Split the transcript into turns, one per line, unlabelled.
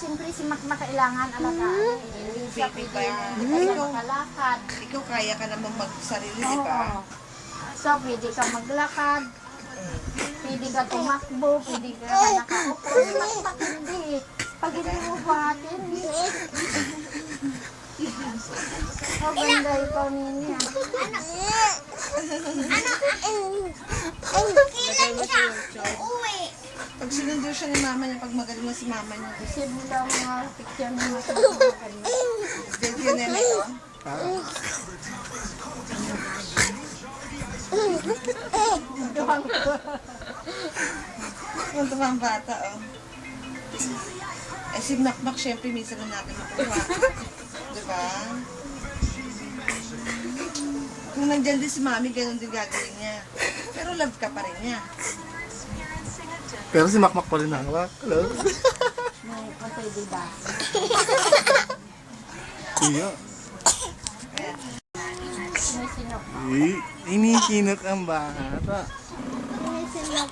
siyempre si Makmak kailangan alagaan. Hindi siya pwede makalakad.
Ikaw kaya ka naman magsarili, di
Oo.
ba?
So, pwede ka maglakad. Pwede ka tumakbo. Pwede ka nakaupo. Si Makmak hindi. Pag hindi mo batin, oh, ganda ikaw niya.
Kailan siya uuwi?
Pag sinundo siya ni mama niya, pag magaling na si mama niya.
Kasi mula mga picture ng mga kanya.
Dito yun nila ito. Ang tumang bata, oh. Eh, si Makmak, syempre, minsan lang natin makuha. Diba? Kung nandyan din si mami, ganun din gagawin niya. Pero love ka pa rin niya.
Pero si Makmak pa rin hawak. Hello?
May pwede ba?
Iya.
May sinok.
Inikinot ang bata.
May sinok.